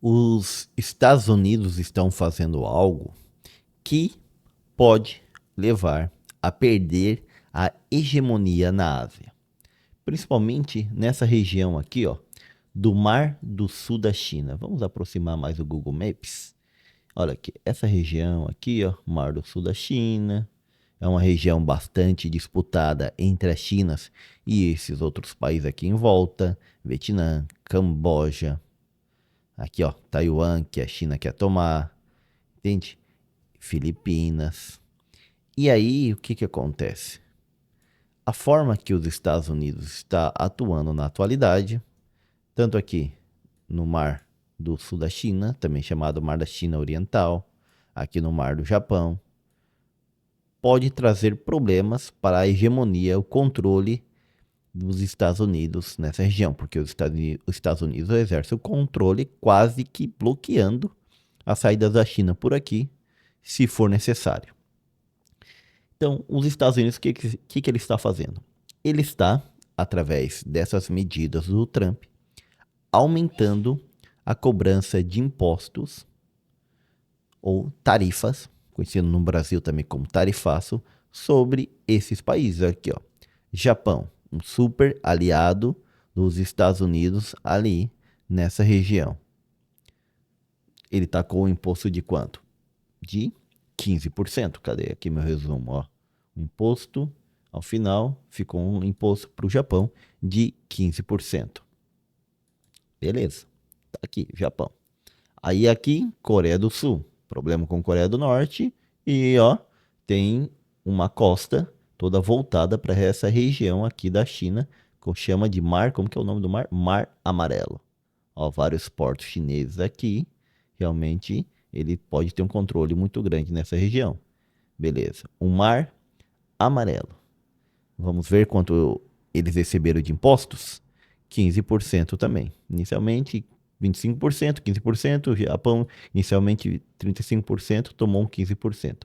Os Estados Unidos estão fazendo algo que pode levar a perder a hegemonia na Ásia, principalmente nessa região aqui, ó, do Mar do Sul da China. Vamos aproximar mais o Google Maps. Olha aqui, essa região aqui, ó, Mar do Sul da China, é uma região bastante disputada entre as Chinas e esses outros países aqui em volta, Vietnã, Camboja, aqui ó, Taiwan, que a China quer tomar, entende? Filipinas. E aí, o que que acontece? A forma que os Estados Unidos está atuando na atualidade, tanto aqui no Mar do Sul da China, também chamado Mar da China Oriental, aqui no Mar do Japão, pode trazer problemas para a hegemonia, o controle dos Estados Unidos nessa região, porque os Estados Unidos exercem o controle quase que bloqueando as saídas da China por aqui, se for necessário. Então, os Estados Unidos, o que ele está fazendo? Ele está, através dessas medidas do Trump, aumentando a cobrança de impostos ou tarifas, conhecido no Brasil também como tarifaço, sobre esses países aqui, ó. Japão, um super aliado dos Estados Unidos ali nessa região. Ele tacou o imposto de quanto? De 15%. Cadê aqui meu resumo? Ó. O imposto, ao final, ficou um imposto para o Japão de 15%. Beleza. Tá aqui, Japão. Aí aqui, Coreia do Sul. Problema com Coreia do Norte. E ó, tem uma costa toda voltada para essa região aqui da China, que chama de mar, como que é o nome do mar? Mar Amarelo. Ó, vários portos chineses aqui. Realmente, ele pode ter um controle muito grande nessa região. Beleza. O Mar Amarelo. Vamos ver quanto eles receberam de impostos? 15% também. Inicialmente, 25%, 15%. O Japão, inicialmente, 35%, tomou um 15%.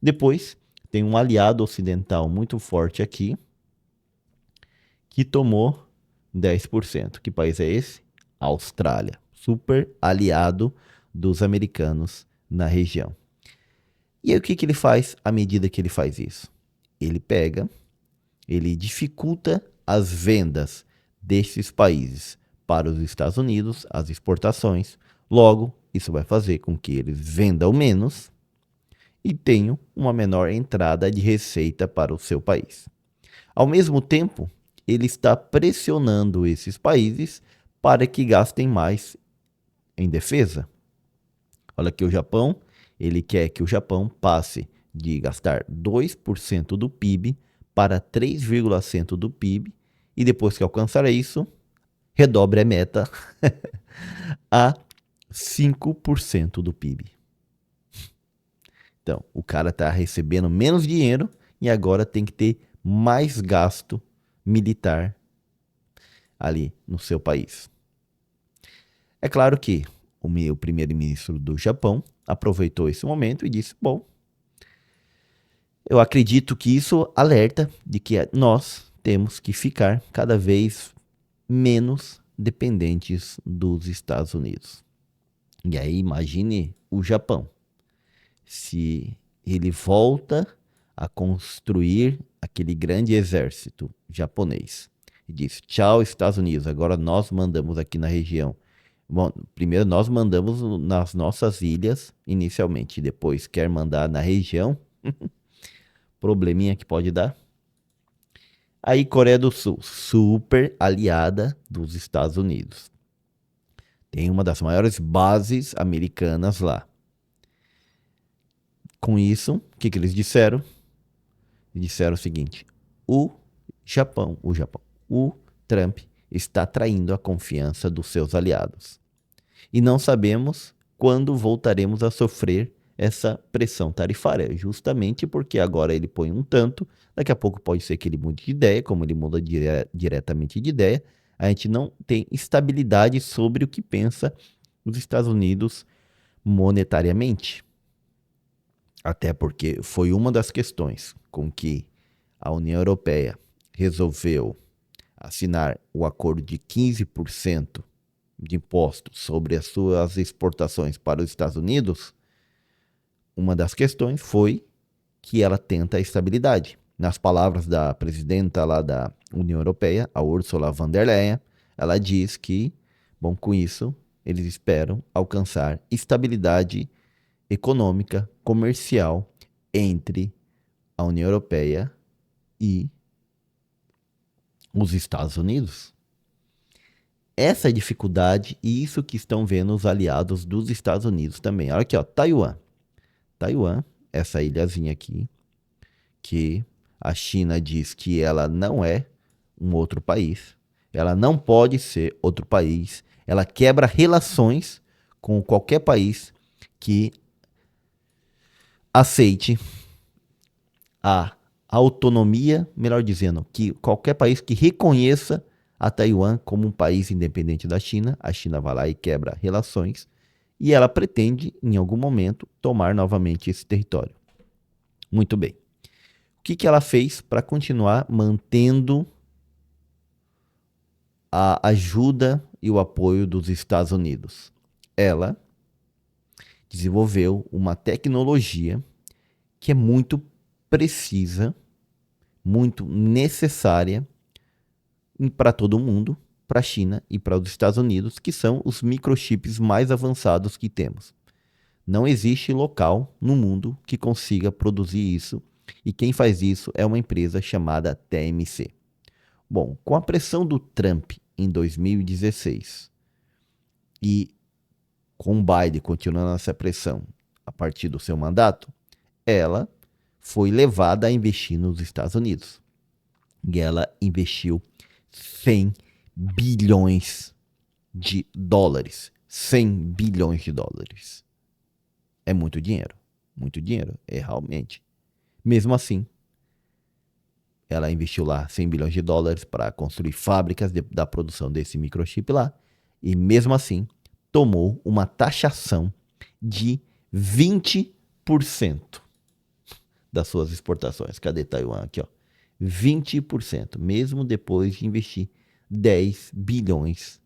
Depois, tem um aliado ocidental muito forte aqui, que tomou 10%. Que país é esse? Austrália. Super aliado dos americanos na região. E aí o que que ele faz à medida que ele faz isso? Ele pega, ele dificulta as vendas desses países para os Estados Unidos, as exportações. Logo, isso vai fazer com que eles vendam menos e tenham uma menor entrada de receita para o seu país. Ao mesmo tempo, ele está pressionando esses países para que gastem mais em defesa. Olha aqui o Japão, ele quer que o Japão passe de gastar 2% do PIB para 3,1% do PIB e depois que alcançar isso, redobre a meta a 5% do PIB. Então, o cara está recebendo menos dinheiro e agora tem que ter mais gasto militar ali no seu país. É claro que o primeiro-ministro do Japão aproveitou esse momento e disse: bom, eu acredito que isso alerta de que nós temos que ficar cada vez menos dependentes dos Estados Unidos. E aí imagine o Japão, se ele volta a construir aquele grande exército japonês e diz: tchau, Estados Unidos, agora nós mandamos aqui na região. Bom, primeiro nós mandamos nas nossas ilhas inicialmente, depois quer mandar na região, probleminha que pode dar. Aí Coreia do Sul, super aliada dos Estados Unidos. Tem uma das maiores bases americanas lá. Com isso, o que que eles disseram? Disseram o seguinte: o o Trump está traindo a confiança dos seus aliados. E não sabemos quando voltaremos a sofrer essa pressão tarifária, justamente porque agora ele põe um tanto, daqui a pouco pode ser que ele mude de ideia, como ele muda diretamente de ideia, a gente não tem estabilidade sobre o que pensa os Estados Unidos monetariamente. Até porque foi uma das questões com que a União Europeia resolveu assinar o acordo de 15% de impostos sobre as suas exportações para os Estados Unidos, uma das questões foi que ela tenta a estabilidade. Nas palavras da presidenta lá da União Europeia, a Ursula von der Leyen, ela diz que, bom, com isso, eles esperam alcançar estabilidade econômica, comercial entre a União Europeia e os Estados Unidos. Essa é a dificuldade e isso que estão vendo os aliados dos Estados Unidos também. Olha aqui, ó, Taiwan. Taiwan, essa ilhazinha aqui, que a China diz que ela não é um outro país, ela não pode ser outro país, ela quebra relações com qualquer país que aceite a autonomia, melhor dizendo, que qualquer país que reconheça a Taiwan como um país independente da China, a China vai lá e quebra relações e ela pretende, em algum momento, tomar novamente esse território. Muito bem. O que ela fez para continuar mantendo a ajuda e o apoio dos Estados Unidos? Ela desenvolveu uma tecnologia que é muito precisa, muito necessária para todo mundo, para a China e para os Estados Unidos, que são os microchips mais avançados que temos. Não existe local no mundo que consiga produzir isso, e quem faz isso é uma empresa chamada TMC. Bom, com a pressão do Trump em 2016 e com Biden continuando essa pressão a partir do seu mandato, ela foi levada a investir nos Estados Unidos. E ela investiu 100 bilhões de dólares. 100 bilhões de dólares. É muito dinheiro. Muito dinheiro, é realmente. Mesmo assim, ela investiu lá 100 bilhões de dólares para construir fábricas da produção desse microchip lá. E mesmo assim, tomou uma taxação de 20% das suas exportações. Cadê Taiwan? Aqui, ó. 20%, mesmo depois de investir 10 bilhões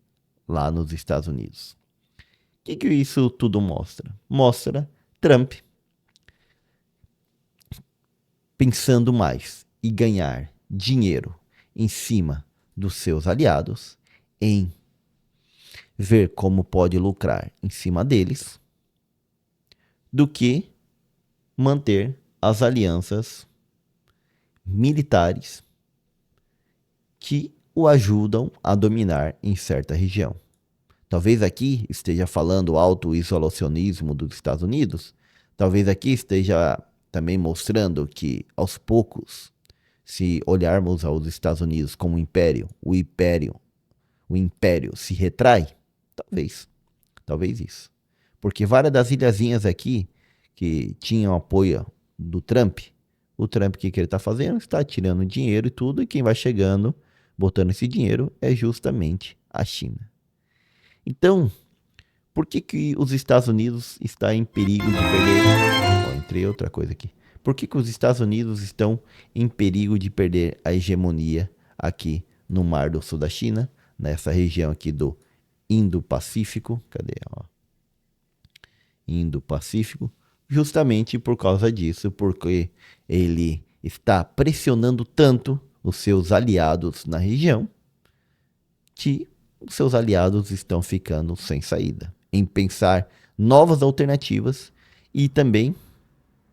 lá nos Estados Unidos. O que isso tudo mostra? Mostra Trump pensando mais em ganhar dinheiro em cima dos seus aliados, em ver como pode lucrar em cima deles, do que manter as alianças militares que o ajudam a dominar em certa região. Talvez aqui esteja falando auto-isolacionismo dos Estados Unidos, talvez aqui esteja também mostrando que, aos poucos, se olharmos aos Estados Unidos como império, o império se retrai, talvez isso. Porque várias das ilhazinhas aqui que tinham apoio do Trump, o Trump, o que ele está fazendo? Está tirando dinheiro e tudo, e quem vai chegando, botando esse dinheiro, é justamente a China. Então, por que os Estados Unidos estão em perigo de perder? Entrei outra coisa aqui. Por que os Estados Unidos estão em perigo de perder a hegemonia aqui no Mar do Sul da China, nessa região aqui do Indo-Pacífico? Cadê? Ó. Indo-Pacífico. Justamente por causa disso, porque ele está pressionando tanto os seus aliados na região que os seus aliados estão ficando sem saída, em pensar novas alternativas e também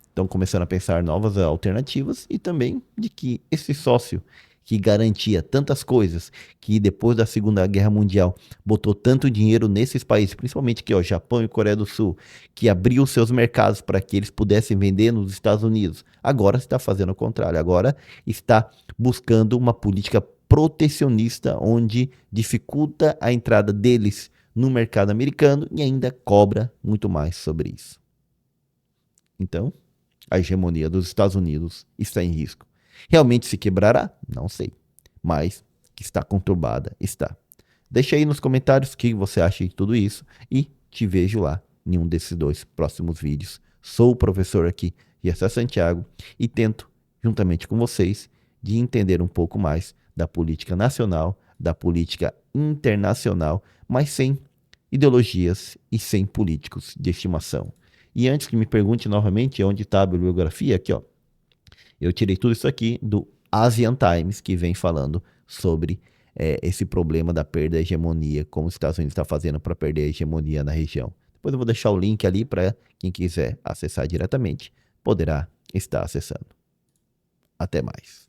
estão começando a pensar novas alternativas e também de que esse sócio que garantia tantas coisas, que depois da Segunda Guerra Mundial botou tanto dinheiro nesses países, principalmente aqui, ó, Japão e Coreia do Sul, que abriu seus mercados para que eles pudessem vender nos Estados Unidos, agora está fazendo o contrário, agora está buscando uma política protecionista, onde dificulta a entrada deles no mercado americano e ainda cobra muito mais sobre isso. Então, a hegemonia dos Estados Unidos está em risco. Realmente se quebrará? Não sei. Mas que está conturbada, está. Deixa aí nos comentários o que você acha de tudo isso e te vejo lá em um desses 2 próximos vídeos. Sou o professor aqui, Gessé Santiago, e tento, juntamente com vocês, de entender um pouco mais da política nacional, da política internacional, mas sem ideologias e sem políticos de estimação. E antes que me pergunte novamente onde está a bibliografia, aqui ó, eu tirei tudo isso aqui do Asian Times, que vem falando sobre esse problema da perda da hegemonia, como os Estados Unidos está fazendo para perder a hegemonia na região. Depois eu vou deixar o link ali para quem quiser acessar diretamente, poderá estar acessando. Até mais.